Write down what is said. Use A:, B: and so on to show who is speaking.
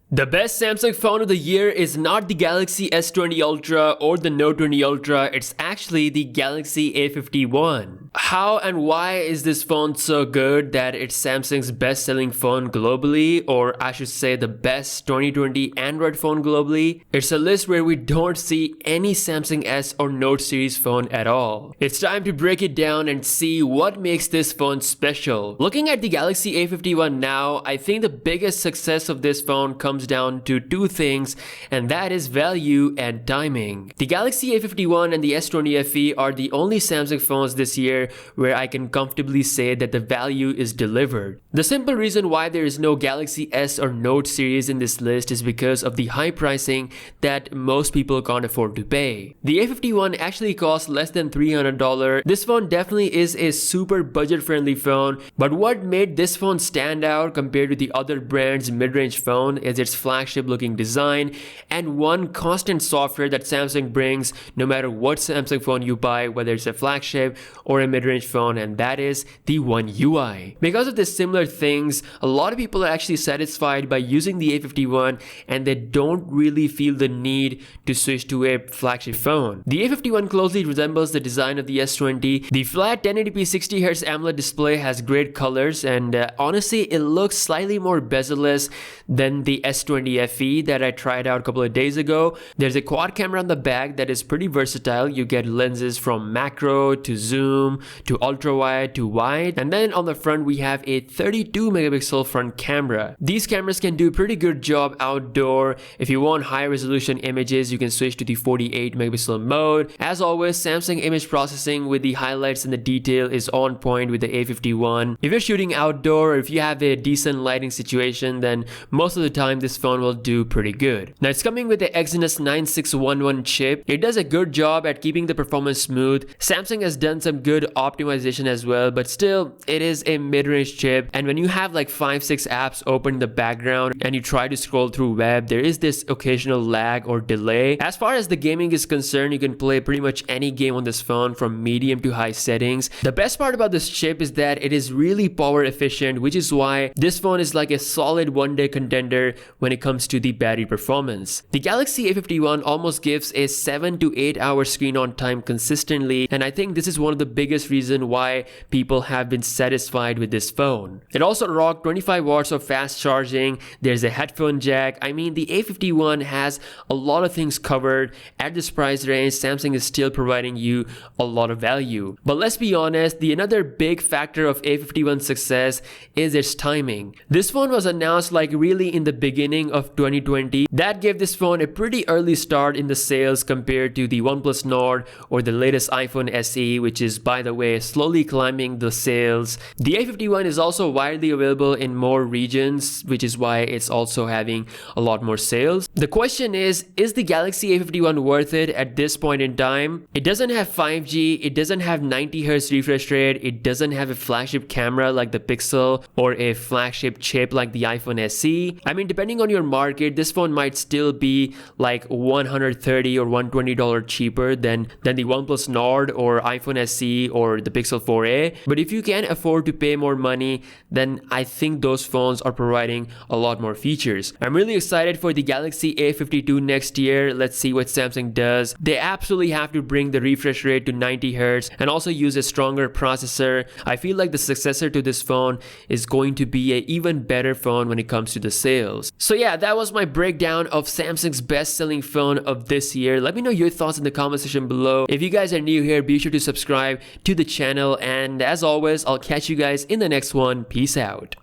A: The best Samsung phone of the year is not the Galaxy S20 Ultra or the Note 20 Ultra, it's actually the Galaxy A51. How and why is this phone so good that it's Samsung's best-selling phone globally, or I should say the best 2020 Android phone globally? It's a list where we don't see any Samsung S or Note series phone at all. It's time to break it down and see what makes this phone special. Looking at the Galaxy A51 now, I think the biggest success of this phone comes down to two things, and that is value and timing. The Galaxy A51 and the S20 FE are the only Samsung phones this year where I can comfortably say that the value is delivered. The simple reason why there is no Galaxy S or Note series in this list is because of the high pricing that most people can't afford to pay. The A51 actually costs less than $300. This phone definitely is a super budget-friendly phone, but what made this phone stand out compared to the other brands' mid-range phone is its flagship-looking design and one constant software that Samsung brings no matter what Samsung phone you buy, whether it's a flagship or a mid-range phone, and that is the One UI. Because of these similar things, a lot of people are actually satisfied by using the A51 and they don't really feel the need to switch to a flagship phone. The A51 closely resembles the design of the S20. The flat 1080p 60Hz AMOLED display has great colors, and honestly it looks slightly more bezel-less than the S20 FE that I tried out a couple of days ago. There's a quad camera on the back that is pretty versatile. You get lenses from macro to zoom to ultra wide to wide, and then on the front we have a 32 megapixel front camera. These cameras can do a pretty good job outdoor. If you want high resolution images, you can switch to the 48 megapixel mode. As always, Samsung image processing with the highlights and the detail is on point with the A51. If you're shooting outdoor or if you have a decent lighting situation, then most of the time this phone will do pretty good. Now it's coming with the Exynos 9611 chip. It does a good job at keeping the performance smooth. Samsung has done some good optimization as well, but still it is a mid-range chip, and when you have like 5-6 apps open in the background and you try to scroll through web, there is this occasional lag or delay. As far as the gaming is concerned, you can play pretty much any game on this phone from medium to high settings. The best part about this chip is that it is really power efficient, which is why this phone is like a solid one-day contender when it comes to the battery performance. The Galaxy A51 almost gives a 7 to 8 hour screen on time consistently, and I think this is one of the biggest reasons why people have been satisfied with this phone. It also rocked 25 watts of fast charging. There's a headphone jack. I mean, the A51 has a lot of things covered. At this price range, Samsung is still providing you a lot of value. But let's be honest, the another big factor of A51's success is its timing. This phone was announced like really in the beginning of 2020. That gave this phone a pretty early start in the sales compared to the OnePlus Nord or the latest iPhone SE, which is, by the way, slowly climbing the sales. The A51 is also widely available in more regions, which is why it's also having a lot more sales. The question is the Galaxy A51 worth it at this point in time? It doesn't have 5G, it doesn't have 90Hz refresh rate, it doesn't have a flagship camera like the Pixel or a flagship chip like the iPhone SE. I mean, depending on your market, this phone might still be like $130 or $120 cheaper than the OnePlus Nord or iPhone SE or the Pixel 4a. But if you can afford to pay more money, then I think those phones are providing a lot more features. I'm really excited for the Galaxy A52 next year. Let's see what Samsung does. They absolutely have to bring the refresh rate to 90Hz and also use a stronger processor. I feel like the successor to this phone is going to be an even better phone when it comes to the sales. So yeah, that was my breakdown of Samsung's best-selling phone of this year. Let me know your thoughts in the comment section below. If you guys are new here, be sure to subscribe to the channel, and as always, I'll catch you guys in the next one. Peace out.